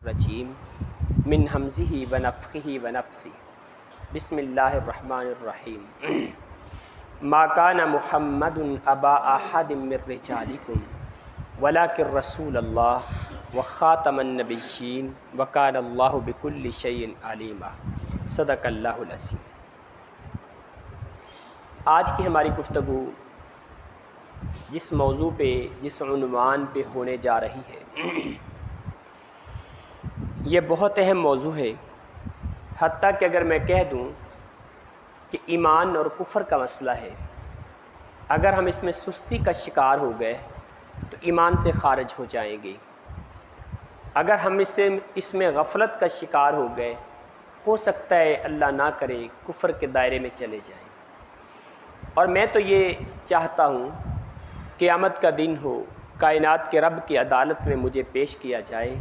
الرجیم من ہمزہ ونفخہ ونفثہ بسم اللہ الرحمن الرحیم ما کان محمد ابا احد من رجالکم ولکن رسول اللہ وخاتم النبیین وکان اللہ بکل شیء علیما صدق اللہ العظیم۔ آج کی ہماری گفتگو جس موضوع پہ جس عنوان پہ ہونے جا رہی ہے یہ بہت اہم موضوع ہے، حتیٰ کہ اگر میں کہہ دوں کہ ایمان اور کفر کا مسئلہ ہے، اگر ہم اس میں سستی کا شکار ہو گئے تو ایمان سے خارج ہو جائیں گے، اگر ہم اس میں غفلت کا شکار ہو گئے ہو سکتا ہے اللہ نہ کرے کفر کے دائرے میں چلے جائیں۔ اور میں تو یہ چاہتا ہوں قیامت کا دن ہو، کائنات کے رب کی عدالت میں مجھے پیش کیا جائے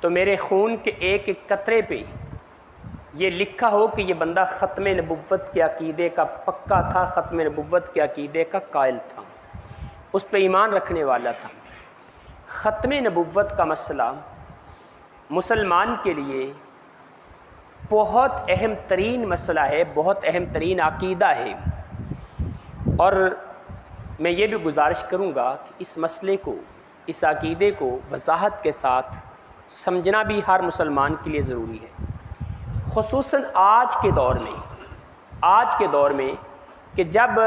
تو میرے خون کے ایک ایک قطرے پہ یہ لکھا ہو کہ یہ بندہ ختم نبوت کے عقیدے کا پکا تھا، ختم نبوت کے عقیدے کا قائل تھا، اس پہ ایمان رکھنے والا تھا۔ ختم نبوت کا مسئلہ مسلمان کے لیے بہت اہم ترین مسئلہ ہے، بہت اہم ترین عقیدہ ہے، اور میں یہ بھی گزارش کروں گا کہ اس مسئلے کو، اس عقیدے کو وضاحت کے ساتھ سمجھنا بھی ہر مسلمان کے لیے ضروری ہے، خصوصاً آج کے دور میں کہ جب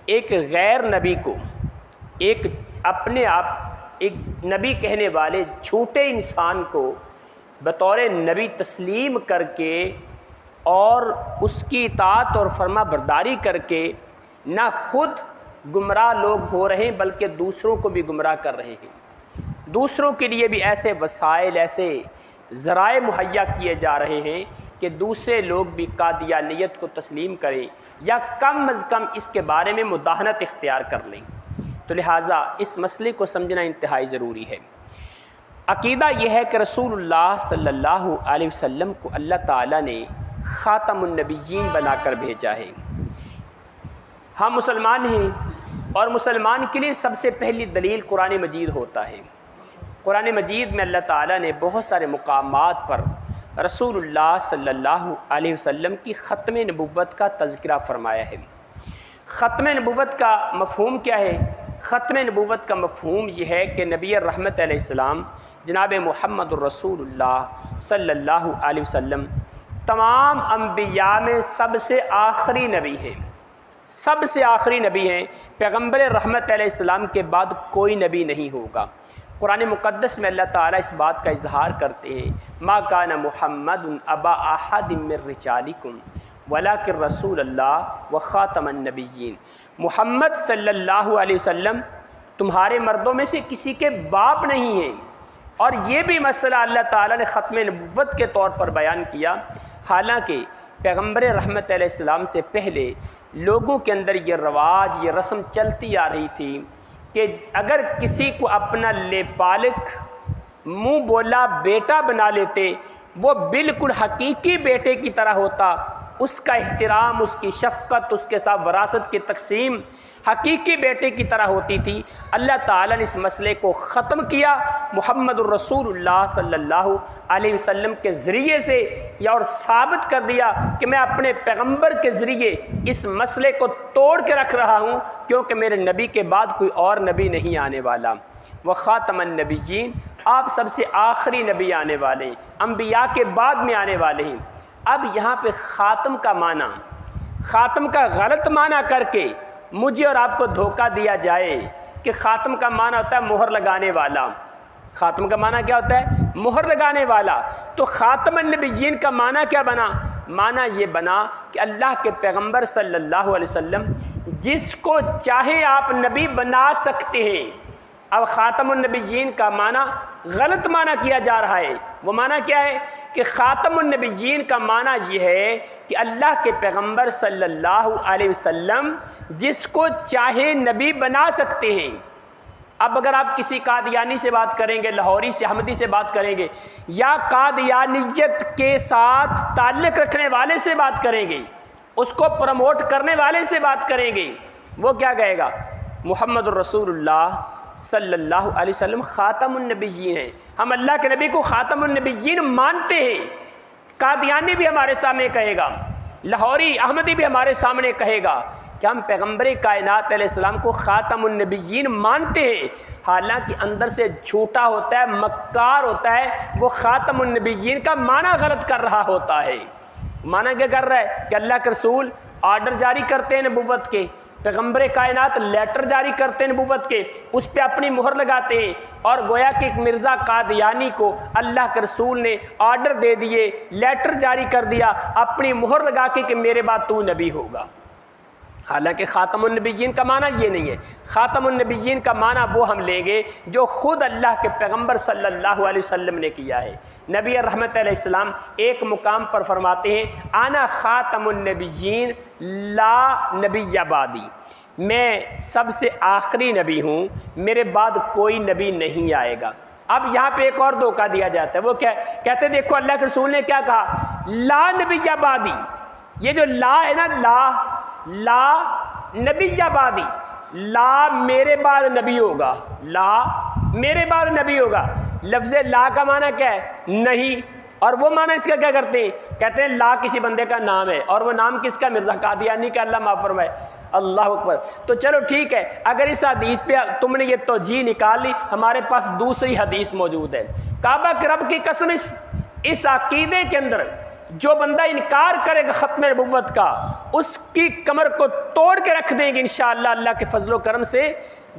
ایک غیر نبی کو ایک اپنے آپ ایک نبی کہنے والے جھوٹے انسان کو بطور نبی تسلیم کر کے اور اس کی اطاعت اور فرما برداری کر کے نہ خود گمراہ لوگ ہو رہے ہیں بلکہ دوسروں کو بھی گمراہ کر رہے ہیں، دوسروں کے لیے بھی ایسے وسائل، ایسے ذرائع مہیا کیے جا رہے ہیں کہ دوسرے لوگ بھی قادیانیت کو تسلیم کریں یا کم از کم اس کے بارے میں مداہنت اختیار کر لیں۔ تو لہٰذا اس مسئلے کو سمجھنا انتہائی ضروری ہے۔ عقیدہ یہ ہے کہ رسول اللہ صلی اللہ علیہ وسلم کو اللہ تعالیٰ نے خاتم النبیین بنا کر بھیجا ہے۔ ہم مسلمان ہیں اور مسلمان کے لیے سب سے پہلی دلیل قرآن مجید ہوتا ہے۔ قرآن مجید میں اللہ تعالیٰ نے بہت سارے مقامات پر رسول اللہ صلی اللہ علیہ وسلم کی ختم نبوت کا تذکرہ فرمایا ہے۔ ختم نبوت کا مفہوم کیا ہے؟ ختم نبوت کا مفہوم یہ ہے کہ نبی رحمت علیہ السلام جناب محمد الرسول اللہ صلی اللہ علیہ وسلم تمام انبیاء میں سب سے آخری نبی ہیں، سب سے آخری نبی ہیں۔ پیغمبر رحمت علیہ السلام کے بعد کوئی نبی نہیں ہوگا۔ قرآن مقدس میں اللہ تعالیٰ اس بات کا اظہار کرتے ہیں، ما کان محمد ابا احد من رجالکم ولکن رسول اللہ وخاتم النبیین۔ محمد صلی اللہ علیہ وسلم تمہارے مردوں میں سے کسی کے باپ نہیں ہیں، اور یہ بھی مسئلہ اللہ تعالیٰ نے ختم نبوت کے طور پر بیان کیا، حالانکہ پیغمبر رحمت علیہ السلام سے پہلے لوگوں کے اندر یہ رواج، یہ رسم چلتی آ رہی تھی کہ اگر کسی کو اپنا پالک منہ بولا بیٹا بنا لیتے، وہ بالکل حقیقی بیٹے کی طرح ہوتا، اس کا احترام، اس کی شفقت، اس کے ساتھ وراثت کی تقسیم حقیقی بیٹے کی طرح ہوتی تھی۔ اللہ تعالیٰ نے اس مسئلے کو ختم کیا محمد الرسول اللہ صلی اللہ علیہ وسلم کے ذریعے سے، یا اور ثابت کر دیا کہ میں اپنے پیغمبر کے ذریعے اس مسئلے کو توڑ کے رکھ رہا ہوں، کیونکہ میرے نبی کے بعد کوئی اور نبی نہیں آنے والا۔ وخاتم النبیین، آپ سب سے آخری نبی آنے والے ہیں، انبیاء کے بعد میں آنے والے ہیں۔ اب یہاں پہ خاتم کا معنی، خاتم کا غلط معنی کر کے مجھے اور آپ کو دھوکہ دیا جائے کہ خاتم کا معنی ہوتا ہے مہر لگانے والا۔ خاتم کا معنی کیا ہوتا ہے؟ مہر لگانے والا۔ تو خاتم النبیین کا معنی کیا بنا؟ معنی یہ بنا کہ اللہ کے پیغمبر صلی اللہ علیہ وسلم جس کو چاہے آپ نبی بنا سکتے ہیں۔ اب خاتم النبیین کا معنی غلط معنی کیا جا رہا ہے۔ وہ معنی کیا ہے کہ خاتم النبیین کا معنی یہ ہے کہ اللہ کے پیغمبر صلی اللہ علیہ وسلم جس کو چاہے نبی بنا سکتے ہیں۔ اب اگر آپ کسی قادیانی سے بات کریں گے، لاہوری سے، احمدی سے بات کریں گے، یا قادیانیت کے ساتھ تعلق رکھنے والے سے بات کریں گے، اس کو پروموٹ کرنے والے سے بات کریں گے، وہ کیا کہے گا؟ محمد الرسول اللہ صلی اللہ علیہ وسلم خاتم النبیین ہیں، ہم اللہ کے نبی کو خاتم النبیین مانتے ہیں۔ قادیانی بھی ہمارے سامنے کہے گا، لاہوری احمدی بھی ہمارے سامنے کہے گا کہ ہم پیغمبر کائنات علیہ السلام کو خاتم النبیین مانتے ہیں، حالانکہ اندر سے جھوٹا ہوتا ہے، مکار ہوتا ہے، وہ خاتم النبیین کا معنی غلط کر رہا ہوتا ہے۔ معنی کیا کر رہا ہے کہ اللہ کے رسول آرڈر جاری کرتے ہیں نبوت کے، پیغمبر کائنات لیٹر جاری کرتے ہیں نبوت کے، اس پہ اپنی مہر لگاتے ہیں، اور گویا کہ ایک مرزا قادیانی کو اللہ کے رسول نے آرڈر دے دیے، لیٹر جاری کر دیا اپنی مہر لگا کے کہ میرے بعد تو نبی ہوگا۔ حالانکہ خاتم النبیین کا معنی یہ نہیں ہے، خاتم النبیین کا معنی وہ ہم لیں گے جو خود اللہ کے پیغمبر صلی اللہ علیہ وسلم نے کیا ہے۔ نبی رحمت علیہ السلام ایک مقام پر فرماتے ہیں انا خاتم النبیین لا نبی بعدی، میں سب سے آخری نبی ہوں، میرے بعد کوئی نبی نہیں آئے گا۔ اب یہاں پہ ایک اور دھوکہ دیا جاتا ہے، وہ کیا کہتے ہیں؟ دیکھو اللہ کے رسول نے کیا کہا، لا نبی بعدی، یہ جو لا ہے نا، لا نبی بعدی، لا میرے بعد نبی ہوگا، لا میرے بعد نبی ہوگا۔ لفظ لا کا معنی کیا ہے؟ نہیں، اور وہ معنی اس کا کیا کرتے ہیں؟ کہتے ہیں لا کسی بندے کا نام ہے، اور وہ نام کس کا؟ مرزا قادیانی کا، اللہ معاف فرمائے۔ اللہ اکبر۔ تو چلو ٹھیک ہے، اگر اس حدیث پہ تم نے یہ توجیہ نکال لی، ہمارے پاس دوسری حدیث موجود ہے۔ کعبہ کے رب کی قسم، اس عقیدے کے اندر جو بندہ انکار کرے گا ختم نبوت کا، اس کی کمر کو توڑ کے رکھ دیں گے انشاءاللہ اللہ کے فضل و کرم سے۔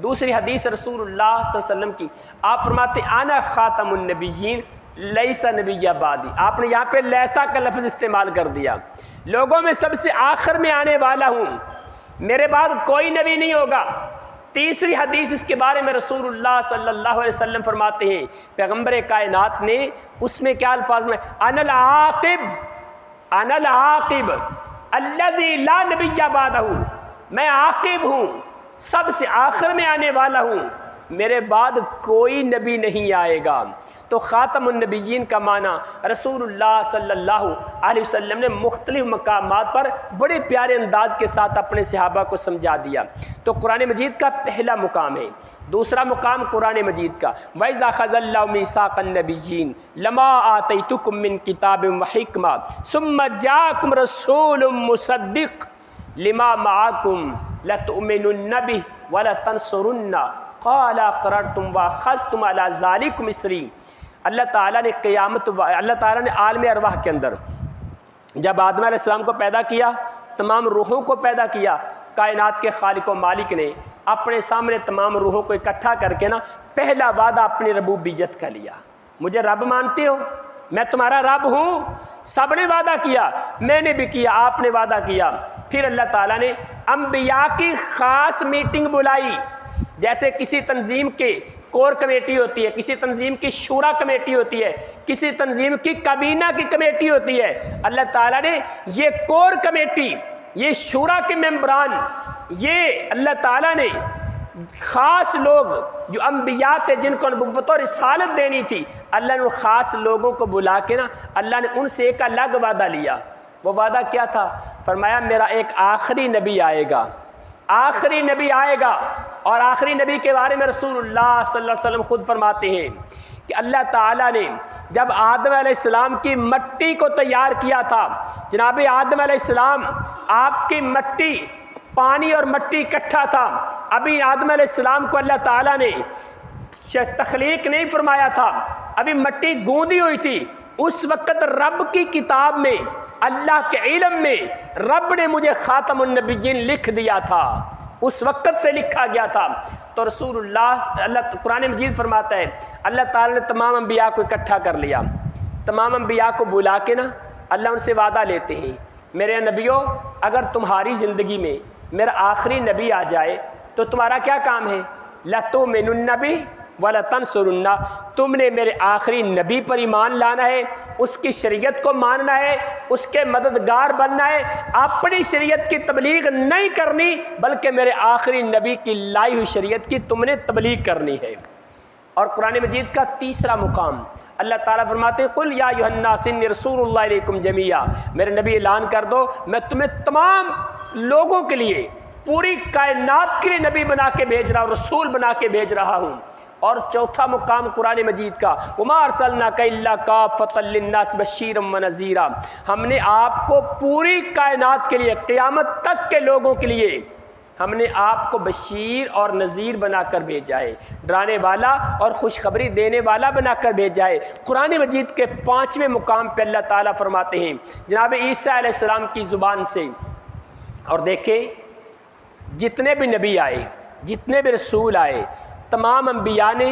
دوسری حدیث رسول اللہ صلی اللہ علیہ وسلم کی، آپ فرماتے انا خاتم النبیین لیس نبی بعدی، آپ نے یہاں پہ لیسا کا لفظ استعمال کر دیا، لوگوں میں سب سے آخر میں آنے والا ہوں، میرے بعد کوئی نبی نہیں ہوگا۔ تیسری حدیث اس کے بارے میں رسول اللہ صلی اللہ علیہ وسلم فرماتے ہیں، پیغمبر کائنات نے اس میں کیا الفاظ میں، انا العاقب الذی لا نبی بعدہ، میں عاقب ہوں، سب سے آخر میں آنے والا ہوں، میرے بعد کوئی نبی نہیں آئے گا۔ تو خاتم النبیین کا معنی رسول اللہ صلی اللہ علیہ وسلم نے مختلف مقامات پر بڑے پیارے انداز کے ساتھ اپنے صحابہ کو سمجھا دیا۔ تو قرآن مجید کا پہلا مقام ہے۔ دوسرا مقام قرآن مجید کا، وَإِذَا أَخَذَ اللَّهُ مِيثَاقَ النَّبِيِّينَ لَمَا آتَيْتُكُم مِّن كِتَابٍ وَحِكْمَةٍ ثُمَّ جَاءَكُمْ رَسُولٌ مُّصَدِّقٌ لِّمَا مَعَكُمْ لَتُؤْمِنُنَّ بِهِ وَلَتَنصُرُنَّهُ قَالَ أَقْرَرْتُمْ وَأَخَذْتُمْ عَلَىٰ ذَٰلِكُمْ إِصْرِي۔ اللہ تعالیٰ نے اللہ تعالیٰ نے عالم ارواح کے اندر جب آدم علیہ السلام کو پیدا کیا، تمام روحوں کو پیدا کیا، کائنات کے خالق و مالک نے اپنے سامنے تمام روحوں کو اکٹھا کر کے نا پہلا وعدہ اپنی ربوبیت کا لیا، مجھے رب مانتے ہو، میں تمہارا رب ہوں۔ سب نے وعدہ کیا، میں نے بھی کیا، آپ نے وعدہ کیا۔ پھر اللہ تعالیٰ نے انبیاء کی خاص میٹنگ بلائی، جیسے کسی تنظیم کے کور کمیٹی ہوتی ہے، کسی تنظیم کی شورا کمیٹی ہوتی ہے، کسی تنظیم کی کابینہ کی کمیٹی ہوتی ہے۔ اللہ تعالیٰ نے یہ کور کمیٹی، یہ شورا کے ممبران، یہ اللہ تعالیٰ نے خاص لوگ جو انبیاء تھے جن کو نبوت اور رسالت دینی تھی، اللہ نے ان خاص لوگوں کو بلا کے نا اللہ نے ان سے ایک الگ وعدہ لیا۔ وہ وعدہ کیا تھا؟ فرمایا میرا ایک آخری نبی آئے گا، آخری نبی آئے گا۔ اور آخری نبی کے بارے میں رسول اللہ صلی اللہ علیہ وسلم خود فرماتے ہیں کہ اللہ تعالیٰ نے جب آدم علیہ السلام کی مٹی کو تیار کیا تھا، جناب آدم علیہ السلام آپ کی مٹی، پانی اور مٹی اکٹھا تھا، ابھی آدم علیہ السلام کو اللہ تعالیٰ نے تخلیق نہیں فرمایا تھا، ابھی مٹی گوندی ہوئی تھی۔ اس وقت رب کی کتاب میں، اللہ کے علم میں رب نے مجھے خاتم النبیین لکھ دیا تھا، اس وقت سے لکھا گیا تھا۔ تو رسول اللہ قرآن مجید فرماتا ہے اللہ تعالیٰ نے تمام انبیاء کو اکٹھا کر لیا، تمام انبیاء کو بلا کے نا اللہ ان سے وعدہ لیتے ہیں، میرے نبیوں اگر تمہاری زندگی میں میرا آخری نبی آ جائے تو تمہارا کیا کام ہے؟ لَتُؤْمِنُنَّ بِهِ وَلَتَنصُرُنَّهُ، تم نے میرے آخری نبی پر ایمان لانا ہے، اس کی شریعت کو ماننا ہے، اس کے مددگار بننا ہے، اپنی شریعت کی تبلیغ نہیں کرنی بلکہ میرے آخری نبی کی لائی ہوئی شریعت کی تم نے تبلیغ کرنی ہے۔ اور قرآن مجید کا تیسرا مقام اللہ تعالیٰ فرماتے ہیں قُلْ يَا أَيُّهَا النَّاسُ إِنِّي رَسُولُ اللَّهِ إِلَيْكُمْ جَمِيعًا، میرے نبی اعلان کر دو میں تمہیں تمام لوگوں کے لیے، پوری کائنات کے لیے نبی بنا کے بھیج رہا ہوں، رسول بنا کے بھیج رہا ہوں۔ اور چوتھا مقام قرآن مجید کا وَمَا أَرْسَلْنَاكَ إِلَّا كَافَّةً لِلنَّاسِ بَشِيرًا وَنَذِيرًا، ہم نے آپ کو پوری کائنات کے لیے، قیامت تک کے لوگوں کے لیے ہم نے آپ کو بشیر اور نذیر بنا کر بھیجا ہے، ڈرانے والا اور خوشخبری دینے والا بنا کر بھیجا ہے۔ قرآن مجید کے 5ویں مقام پہ اللہ تعالیٰ فرماتے ہیں جناب عیسیٰ علیہ السلام کی زبان سے، اور دیکھیں جتنے بھی نبی آئے، جتنے بھی رسول آئے، تمام انبیاء نے،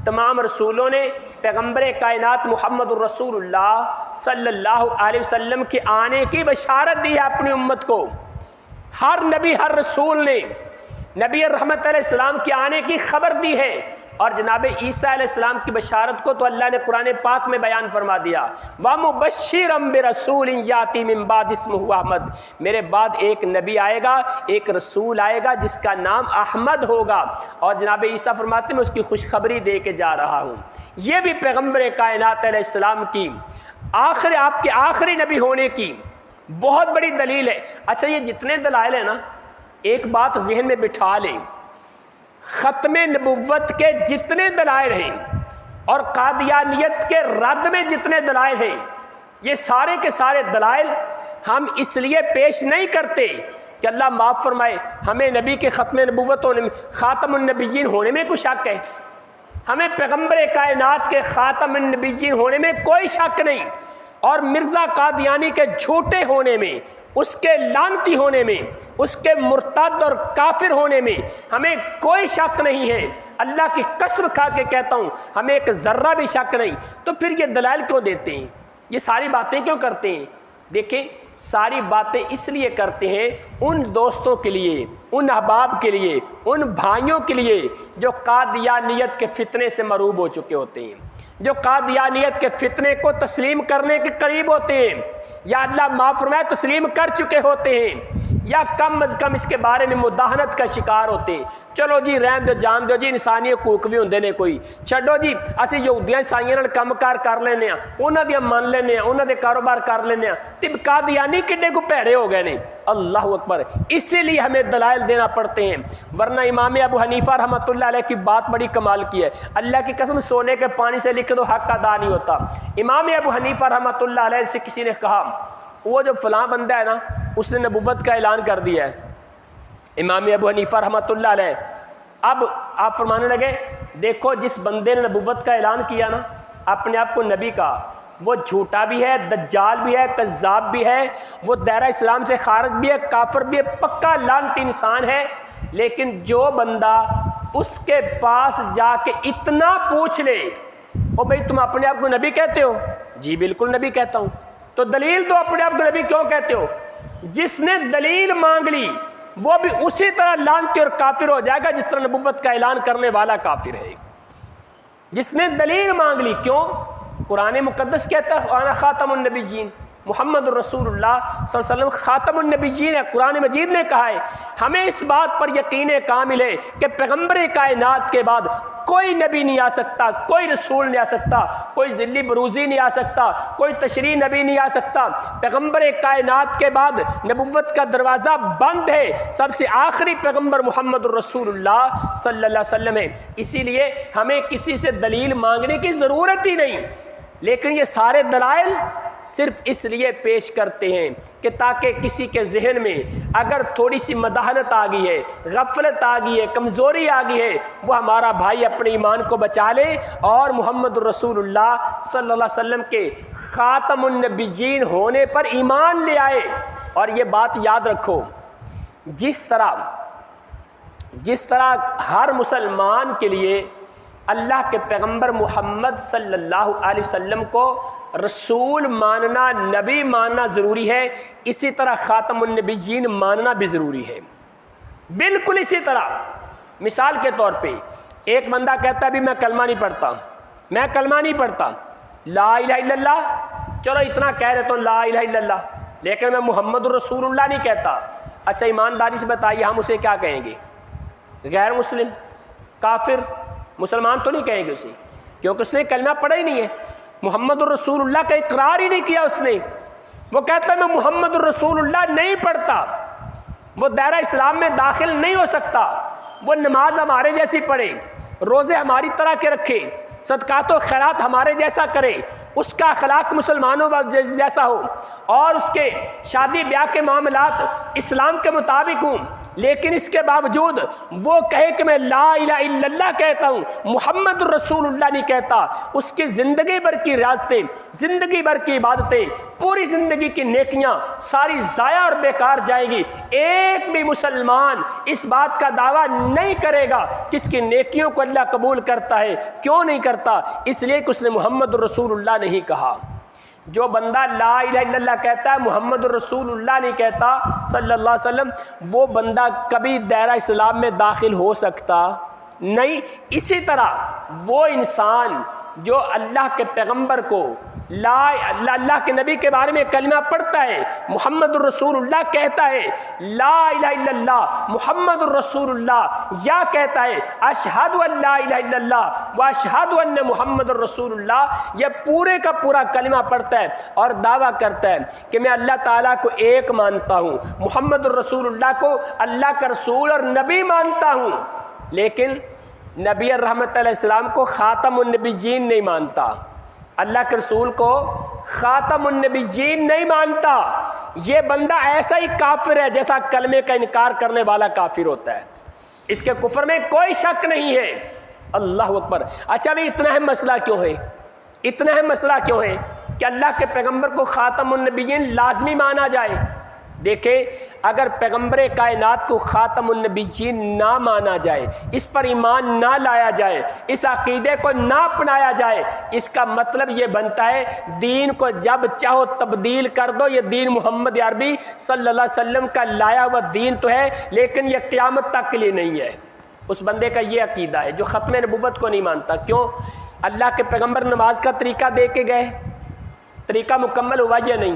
تمام رسولوں نے پیغمبر کائنات محمد الرسول اللہ صلی اللہ علیہ وسلم کے آنے کی بشارت دی ہے اپنی امت کو۔ ہر نبی، ہر رسول نے نبی رحمت علیہ السلام کے آنے کی خبر دی ہے، اور جناب عیسیٰ علیہ السلام کی بشارت کو تو اللہ نے قرآن پاک میں بیان فرما دیا، وَمُبَشِّرًا بِرَسُولٍ يَأْتِي مِن بَعْدِهِ اسْمُهُ احمد، میرے بعد ایک نبی آئے گا، ایک رسول آئے گا جس کا نام احمد ہوگا، اور جناب عیسیٰ فرماتے ہیں میں اس کی خوشخبری دے کے جا رہا ہوں۔ یہ بھی پیغمبر کائنات علیہ السلام کی آپ کے آخری نبی ہونے کی بہت بڑی دلیل ہے۔ اچھا یہ جتنے دلائل ہیں نا، ایک بات ذہن میں بٹھا لیں، ختم نبوت کے جتنے دلائل ہیں اور قادیانیت کے رد میں جتنے دلائل ہیں، یہ سارے کے سارے دلائل ہم اس لیے پیش نہیں کرتے کہ اللہ معاف فرمائے ہمیں نبی کے ختم نبوت ہونے میں، خاتم النبیین ہونے میں کوئی شک ہے؟ ہمیں پیغمبر کائنات کے خاتم النبیین ہونے میں کوئی شک نہیں، اور مرزا قادیانی کے جھوٹے ہونے میں، اس کے لعنتی ہونے میں، اس کے مرتد اور کافر ہونے میں ہمیں کوئی شک نہیں ہے۔ اللہ کی قسم کھا کے کہتا ہوں ہمیں ایک ذرہ بھی شک نہیں۔ تو پھر یہ دلائل کیوں دیتے ہیں، یہ ساری باتیں کیوں کرتے ہیں؟ دیکھیں ساری باتیں اس لیے کرتے ہیں ان دوستوں کے لیے، ان احباب کے لیے، ان بھائیوں کے لیے جو قادیانیت کے فتنے سے مروب ہو چکے ہوتے ہیں، جو قادیانیت کے فتنے کو تسلیم کرنے کے قریب ہوتے ہیں، یا اللہ معاف فرمائے تسلیم کر چکے ہوتے ہیں، یا کم از کم اس کے بارے میں مداہنت کا شکار ہوتے ہیں۔ چلو جی رہن دو، جان دو جی، انسانی حقوق بھی ہوندے نے کوئی، چھڈو جی اسی یہودیاں عیسائیاں نال کم کار کر لینے ہاں، انہاں دی مان لینے ہاں، انہاں دے کاروبار کر لینے ہاں، تے قادیانی کڈے کو پیڑے ہو گئے نے۔ اللہ اکبر، اسی لیے ہمیں دلائل دینا پڑتے ہیں، ورنہ امام ابو حنیفہ رحمۃ اللہ علیہ کی بات بڑی کمال کی ہے، اللہ کی قسم سونے کے پانی سے لکھ دو حق ادا نہیں ہوتا۔ امام ابو حنیفہ رحمۃ اللہ علیہ سے کسی نے کہا وہ جو فلاں بندہ ہے نا اس نے نبوت کا اعلان کر دیا ہے، امام ابو حنیفہ رحمۃ اللہ علیہ اب آپ فرمانے لگے دیکھو جس بندے نے نبوت کا اعلان کیا نا، اپنے آپ کو نبی کا، وہ جھوٹا بھی ہے، دجال بھی ہے، کذاب بھی ہے، وہ دائرہ اسلام سے خارج بھی ہے، کافر بھی ہے، پکا لعنتی انسان ہے۔ لیکن جو بندہ اس کے پاس جا کے اتنا پوچھ لے او بھائی تم اپنے آپ کو نبی کہتے ہو؟ جی بالکل نبی کہتا ہوں۔ تو دلیل دو، اپنے آپ کو نبی کیوں کہتے ہو؟ جس نے دلیل مانگ لی وہ بھی اسی طرح لعنتی اور کافر ہو جائے گا جس طرح نبوت کا اعلان کرنے والا کافر ہے، جس نے دلیل مانگ لی۔ کیوں؟ قرآن مقدس کہتا ہے انا خاتم النبیین، محمد الرسول اللہ صلی اللہ علیہ وسلم خاتم النبیین ہے، قرآن مجید نے کہا ہے۔ ہمیں اس بات پر یقین کامل ہے کہ پیغمبر کائنات کے بعد کوئی نبی نہیں آ سکتا، کوئی رسول نہیں آ سکتا، کوئی ذلی بروزی نہیں آ سکتا، کوئی تشریع نبی نہیں آ سکتا۔ پیغمبر کائنات کے بعد نبوت کا دروازہ بند ہے، سب سے آخری پیغمبر محمد الرسول اللہ صلی اللہ علیہ وسلم ہے۔ اسی لیے ہمیں کسی سے دلیل مانگنے کی ضرورت ہی نہیں، لیکن یہ سارے دلائل صرف اس لیے پیش کرتے ہیں کہ تاکہ کسی کے ذہن میں اگر تھوڑی سی مداہنت آ گئی ہے، غفلت آ گئی ہے، کمزوری آ گئی ہے، وہ ہمارا بھائی اپنے ایمان کو بچا لے اور محمد الرسول اللہ صلی اللہ علیہ وسلم کے خاتم النبیین ہونے پر ایمان لے آئے۔ اور یہ بات یاد رکھو، جس طرح ہر مسلمان کے لیے اللہ کے پیغمبر محمد صلی اللہ علیہ وسلم کو رسول ماننا، نبی ماننا ضروری ہے، اسی طرح خاتم النبیین ماننا بھی ضروری ہے۔ بالکل اسی طرح مثال کے طور پہ ایک بندہ کہتا ہے بھی میں کلمہ نہیں پڑھتا، میں کلمہ نہیں پڑھتا، لا الہ الا اللہ، چلو اتنا کہہ دیتا ہوں لا الہ الا اللہ، لیکن میں محمد الرسول اللہ نہیں کہتا۔ اچھا ایمانداری سے بتائیے ہم اسے کیا کہیں گے؟ غیر مسلم، کافر، مسلمان تو نہیں کہیں گے اسے، کیونکہ اس نے کلمہ پڑھا ہی نہیں ہے، محمد الرسول اللہ کا اقرار ہی نہیں کیا اس نے۔ وہ کہتا ہے میں محمد الرسول اللہ نہیں پڑھتا، وہ دائرہ اسلام میں داخل نہیں ہو سکتا۔ وہ نماز ہمارے جیسی پڑھے، روزے ہماری طرح کے رکھے، صدقات و خیرات ہمارے جیسا کرے، اس کا اخلاق مسلمانوں جیسا ہو، اور اس کے شادی بیاہ کے معاملات اسلام کے مطابق ہوں، لیکن اس کے باوجود وہ کہے کہ میں لا الہ الا اللہ کہتا ہوں، محمد رسول اللہ نہیں کہتا، اس کی زندگی بھر کی ریاستیں، زندگی بھر کی عبادتیں، پوری زندگی کی نیکیاں ساری ضائع اور بیکار جائیں گی۔ ایک بھی مسلمان اس بات کا دعویٰ نہیں کرے گا کہ اس کی نیکیوں کو اللہ قبول کرتا ہے۔ کیوں نہیں کرتا؟ اس لیے کہ اس نے محمد رسول اللہ نہیں کہا۔ جو بندہ لا الہ الا اللہ کہتا ہے، محمد رسول اللہ نہیں کہتا صلی اللہ علیہ وسلم، وہ بندہ کبھی دائرہ اسلام میں داخل ہو سکتا نہیں۔ اسی طرح وہ انسان جو اللہ کے پیغمبر کو اللہ کے نبی کے بارے میں کلمہ پڑھتا ہے، محمد الرسول اللہ کہتا ہے، لا الہ الا اللہ محمد الرسول اللہ، یا کہتا ہے اشہد ان لا الہ الا اللہ و اشہد ان محمد الرسول اللہ، یہ پورے کا پورا کلمہ پڑھتا ہے اور دعویٰ کرتا ہے کہ میں اللہ تعالیٰ کو ایک مانتا ہوں، محمد الرسول اللہ کو اللہ کا رسول اور نبی مانتا ہوں، لیکن نبی رحمت علیہ السلام کو خاتم النبیین نہیں مانتا، اللہ کے رسول کو خاتم النبیین نہیں مانتا۔ یہ بندہ ایسا ہی کافر ہے جیسا کلمے کا انکار کرنے والا کافر ہوتا ہے، اس کے کفر میں کوئی شک نہیں ہے۔ اللہ اکبر۔ اچھا بھی اتنا اہم مسئلہ کیوں ہے؟ اتنا اہم مسئلہ کیوں ہے کہ اللہ کے پیغمبر کو خاتم النبیین لازمی مانا جائے؟ دیکھیں، اگر پیغمبر کائنات کو خاتم النبیین نہ مانا جائے، اس پر ایمان نہ لایا جائے، اس عقیدے کو نہ اپنایا جائے، اس کا مطلب یہ بنتا ہے دین کو جب چاہو تبدیل کر دو۔ یہ دین محمد عربی صلی اللہ علیہ وسلم کا لایا ہوا دین تو ہے، لیکن یہ قیامت تک کے لیے نہیں ہے۔ اس بندے کا یہ عقیدہ ہے جو ختم نبوت کو نہیں مانتا۔ کیوں؟ اللہ کے پیغمبر نماز کا طریقہ دے کے گئے، طریقہ مکمل ہوا یا نہیں؟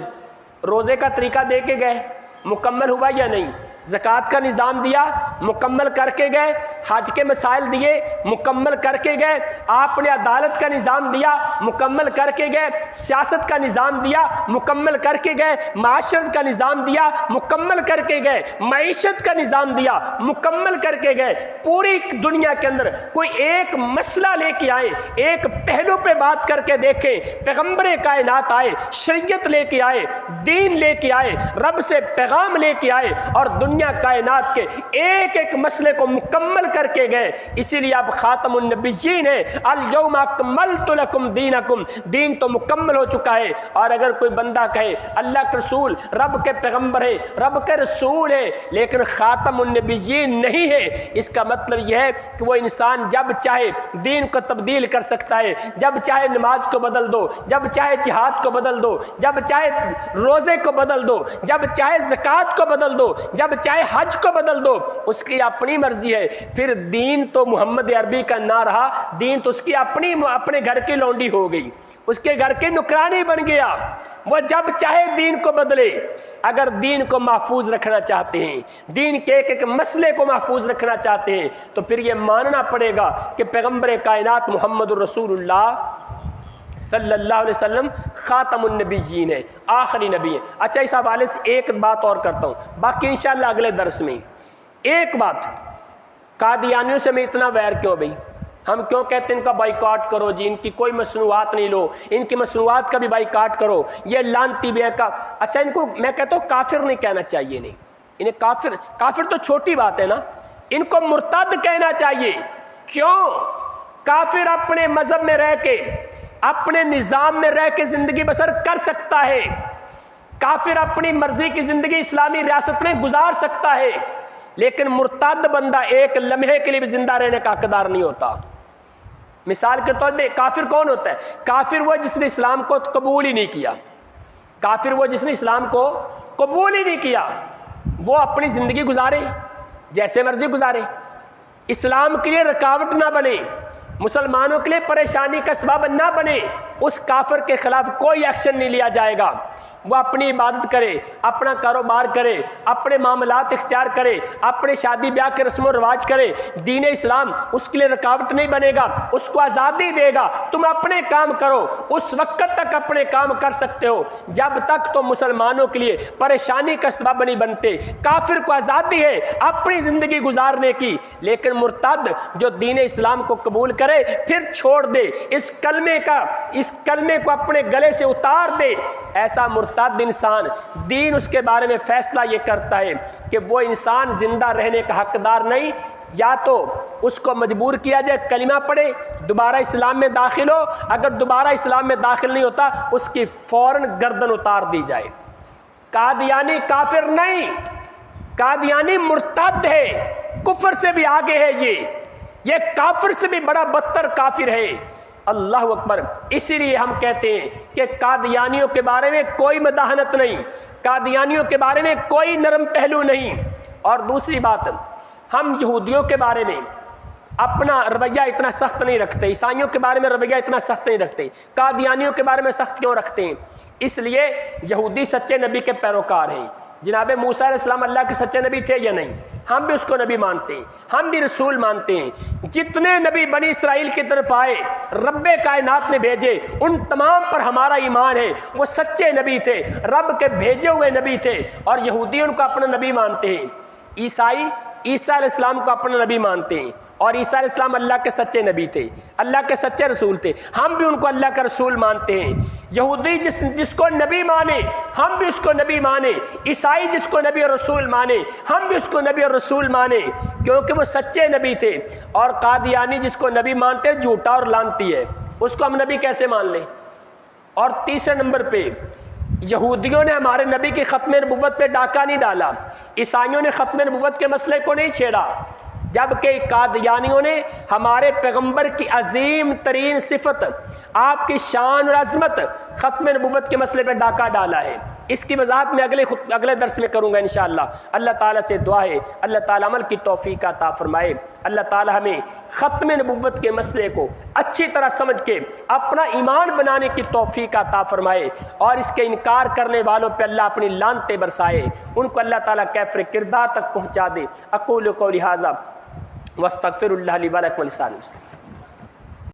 روزے کا طریقہ دے کے گئے، مکمل ہوا یا نہیں؟ زکوٰۃ کا نظام دیا، مکمل کر کے گئے، حج کے مسائل دیے، مکمل کر کے گئے، آپ نے عدالت کا نظام دیا، مکمل کر کے گئے، سیاست کا نظام دیا، مکمل کر کے گئے، معاشرت کا نظام دیا، مکمل کر کے گئے، معیشت کا نظام دیا، مکمل کر کے گئے۔ پوری دنیا کے اندر کوئی ایک مسئلہ لے کے آئے، ایک پہلو پہ بات کر کے دیکھیں، پیغمبر کائنات آئے، شریعت لے کے آئے، دین لے کے آئے، رب سے پیغام لے کے آئے اور دنیا کائنات کے ایک ایک مسئلے کو مکمل کر کے گئے۔ اسی لیے آپ خاتم النبیین ہیں۔ الیوم اکملت لکم دینکم، دین تو مکمل ہو چکا ہے۔ اور اگر کوئی بندہ کہے اللہ کے رسول رب کے پیغمبر ہے، رب کے رسول ہے، لیکن خاتم النبیین نہیں ہے، اس کا مطلب یہ ہے کہ وہ انسان جب چاہے دین کو تبدیل کر سکتا ہے، جب چاہے نماز کو بدل دو، جب چاہے جہاد کو بدل دو، جب چاہے روزے کو بدل دو، جب چاہے زکوٰۃ کو بدل دو، جب چاہے حج کو بدل دو، اس کی اپنی مرضی ہے۔ پھر دین تو محمد عربی کا نہ رہا، دین تو اس کی اپنے گھر کی لونڈی ہو گئی، اس کے گھر کی نوکرانی بن گیا۔ وہ جب چاہے دین کو بدلے۔ اگر دین کو محفوظ رکھنا چاہتے ہیں، دین کے ایک ایک مسئلے کو محفوظ رکھنا چاہتے ہیں، تو پھر یہ ماننا پڑے گا کہ پیغمبر کائنات محمد الرسول اللہ صلی اللہ علیہ وسلم خاتم النبیین ہے، آخری نبی ہے۔ اچھا، اس حوالے سے ایک بات اور کرتا ہوں، باقی انشاءاللہ اگلے درس میں۔ ایک بات، قادیانیوں سے میں اتنا ویر کیوں بھئی؟ ہم کیوں کہتے ہیں ان کا بائیکاٹ کرو جی، ان کی کوئی مصنوعات نہیں لو، ان کی مصنوعات کا بھی بائیکاٹ کرو، یہ لانتی بھی ہے کا۔ اچھا، ان کو میں کہتا ہوں کافر نہیں کہنا چاہیے، نہیں، انہیں کافر تو چھوٹی بات ہے نا، ان کو مرتد کہنا چاہیے۔ کیوں؟ کافر اپنے مذہب میں رہ کے، اپنے نظام میں رہ کے زندگی بسر کر سکتا ہے، کافر اپنی مرضی کی زندگی اسلامی ریاست میں گزار سکتا ہے، لیکن مرتد بندہ ایک لمحے کے لیے بھی زندہ رہنے کا حقدار نہیں ہوتا۔ مثال کے طور پہ کافر کون ہوتا ہے؟ کافر وہ جس نے اسلام کو قبول ہی نہیں کیا، کافر وہ جس نے اسلام کو قبول ہی نہیں کیا، وہ اپنی زندگی گزارے جیسے مرضی گزارے، اسلام کے لیے رکاوٹ نہ بنے، مسلمانوں کے لیے پریشانی کا سبب نہ بنے، اس کافر کے خلاف کوئی ایکشن نہیں لیا جائے گا۔ وہ اپنی عبادت کرے، اپنا کاروبار کرے، اپنے معاملات اختیار کرے، اپنے شادی بیاہ کے رسم و رواج کرے، دین اسلام اس کے لیے رکاوٹ نہیں بنے گا، اس کو آزادی دے گا، تم اپنے کام کرو۔ اس وقت تک اپنے کام کر سکتے ہو جب تک تو مسلمانوں کے لیے پریشانی کا سبب نہیں بنتے۔ کافر کو آزادی ہے اپنی زندگی گزارنے کی، لیکن مرتد جو دین اسلام کو قبول کرے پھر چھوڑ دے، اس کلمے کو اپنے گلے سے اتار دے، ایسا مرتد انسان دین اس کے بارے میں فیصلہ یہ کرتا ہے کہ وہ انسان زندہ رہنے کا حقدار نہیں، یا تو اس کو مجبور کیا جائے کلمہ پڑھے، دوبارہ اسلام میں داخل ہو، اگر دوبارہ اسلام میں داخل نہیں ہوتا اس کی فوراً گردن اتار دی جائے۔ قادیانی کافر نہیں، قادیانی مرتد ہے، کفر سے بھی آگے ہے، یہ کافر سے بھی بڑا بدتر کافر ہے۔ اللہ اکبر۔ اسی لیے ہم کہتے ہیں کہ قادیانیوں کے بارے میں کوئی مداحنت نہیں، قادیانیوں کے بارے میں کوئی نرم پہلو نہیں۔ اور دوسری بات، ہم یہودیوں کے بارے میں اپنا رویہ اتنا سخت نہیں رکھتے، عیسائیوں کے بارے میں رویہ اتنا سخت نہیں رکھتے، قادیانیوں کے بارے میں سخت کیوں رکھتے ہیں؟ اس لیے یہودی سچے نبی کے پیروکار ہیں۔ جناب موسیٰ علیہ السلام اللہ کے سچے نبی تھے یا نہیں؟ ہم بھی اس کو نبی مانتے ہیں، ہم بھی رسول مانتے ہیں۔ جتنے نبی بنی اسرائیل کی طرف آئے، رب کائنات نے بھیجے، ان تمام پر ہمارا ایمان ہے، وہ سچے نبی تھے، رب کے بھیجے ہوئے نبی تھے، اور یہودی ان کو اپنا نبی مانتے ہیں۔ عیسائی عیسیٰ علیہ السلام کو اپنا نبی مانتے ہیں، اور عیسیٰ علیہ السلام اللہ کے سچے نبی تھے، اللہ کے سچے رسول تھے، ہم بھی ان کو اللہ کا رسول مانتے ہیں۔ یہودی جس کو نبی مانے ہم بھی اس کو نبی مانے، عیسائی جس کو نبی اور رسول مانے ہم بھی اس کو نبی اور رسول مانے، کیونکہ وہ سچے نبی تھے۔ اور قادیانی جس کو نبی مانتے ہیں جھوٹا اور لعنتی ہے، اس کو ہم نبی کیسے مان لیں؟ اور تیسرے نمبر پہ یہودیوں نے ہمارے نبی کی ختم نبوت پہ ڈاکہ نہیں ڈالا، عیسائیوں نے ختم نبوت کے مسئلے کو نہیں چھیڑا، جبکہ قادیانیوں نے ہمارے پیغمبر کی عظیم ترین صفت، آپ کی شان اور عظمت، ختم نبوت کے مسئلے پہ ڈاکہ ڈالا ہے۔ اس کی وضاحت میں اگلے درس میں کروں گا انشاءاللہ۔ اللہ تعالیٰ سے دعا ہے اللہ تعالیٰ عمل کی توفیق عطا فرمائے، اللہ تعالیٰ ہمیں ختم نبوت کے مسئلے کو اچھی طرح سمجھ کے اپنا ایمان بنانے کی توفیق عطا فرمائے، اور اس کے انکار کرنے والوں پہ اللہ اپنی لعنتیں برسائے، ان کو اللہ تعالیٰ کیفر کردار تک پہنچا دے۔ اقول قولی ھذا واستغفر اللہ لی ولکم ولسائر المسلمین۔